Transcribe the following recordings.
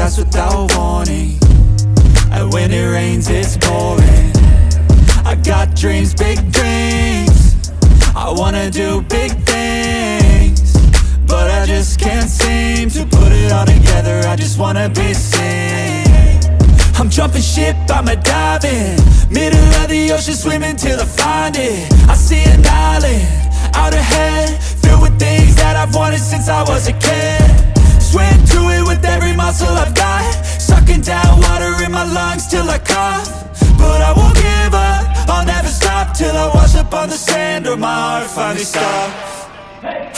fast without warning, and when it rains it's pouring. I got dreams, big dreams, I wanna do big things, but I just can't seem to put it all together. I just wanna be seen. I'm jumping ship, I'm a diving, middle of the ocean, swimming till I find it. I see an island out ahead, filled with things that I've wanted since I was a kid. Swim through it with every muscle I've got, sucking down water in my lungs till I cough. But I won't give up, I'll never stop till I wash up on the sand or my heart finally stops.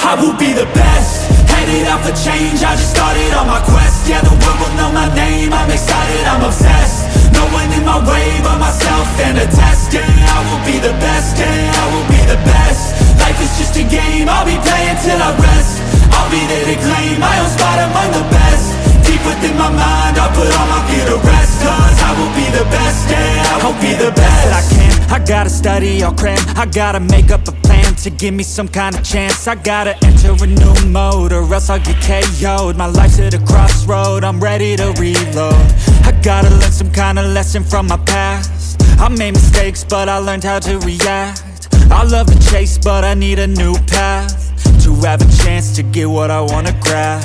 I will be the best, headed out for change, I just started on my quest. Yeah, the world will know my name, I'm excited, I'm obsessed. No one in my way but myself and a test. Yeah, I will be the best, yeah, I will be the best. Life is just a game, I'll be playing till I rest. I'll be there to claim my own spot among the best. Deep within my mind, I'll put all my fear to rest. Cause I will be the best, yeah, I will be the best that I can. I gotta study, I'll cram, I gotta make up a plan to give me some kind of chance. I gotta enter a new mode or else I'll get KO'd. My life's at a crossroad, I'm ready to reload. I gotta learn some kind of lesson from my past. I made mistakes but I learned how to react. I love the chase but I need a new path to have a chance to get what I wanna grab.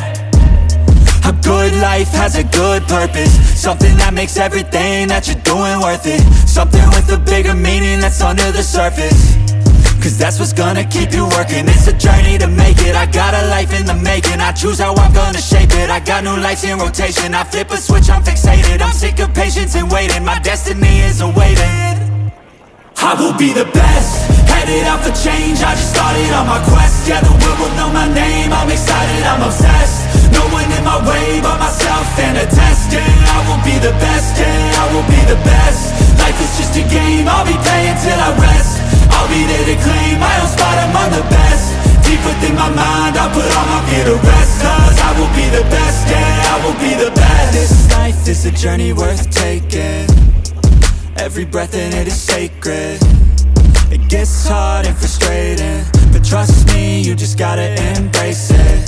A good life has a good purpose, something that makes everything that you're doing worth it. Something with a bigger meaning that's under the surface, cause that's what's gonna keep you working. It's a journey to make it, I got a life in the making. I choose how I'm gonna shape it, I got new lights in rotation. I flip a switch, I'm fixated, I'm sick of patience and waiting. My destiny is awaiting. I will be the best, headed out for change, I just started on my quest. Yeah, the world will know my name, I'm excited, I'm obsessed. No one in my way but myself and a test. Yeah, I will be the best, yeah, I will be the best. Life is just a game, I'll be playing till I rest. I'll be there to claim my own spot among the best. Deep within my mind, I'll put all my fear to rest. Cause I will be the best, yeah, I will be the best. This life is a journey worth taking, every breath in it is sacred. It gets hard and frustrating, but trust me, you just gotta embrace it.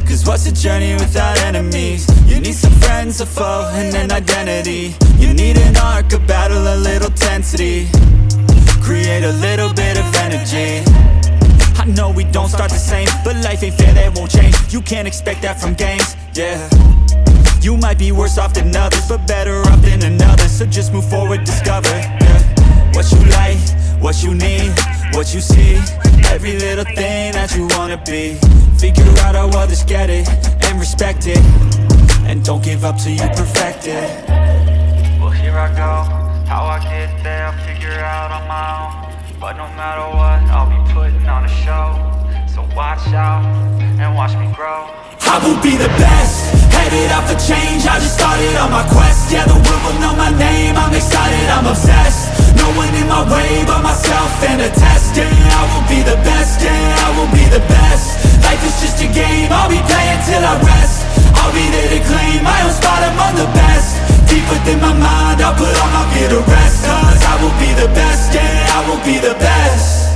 Cause what's a journey without enemies? You need some friends, a foe, and an identity. You need an arc, a battle, a little tensity. Create a little bit of energy. I know we don't start the same, but life ain't fair, that won't change. You can't expect that from games, yeah. You might be worse off than others, but better off than another. So just move forward, discover, yeah. What you like, what you need, what you see. Every little thing that you wanna be. Figure out how others get it, and respect it. And don't give up till you perfect it. Well, here I go, how I get there, I'll figure out on my own. But no matter what, I'll be putting on a show. So watch out, and watch me grow. I will be the best, headed out for change, I just started on my quest. Yeah, the world will know my name, I'm excited, I'm obsessed. No one in my way but myself and a test. Yeah, I will be the best, yeah, I will be the best. Life is just a game, I'll be playing till I rest. I'll be there to claim my own spot among the best. Deep within my mind, I'll put all my fear to rest. Cause I will be the best, yeah, I will be the best.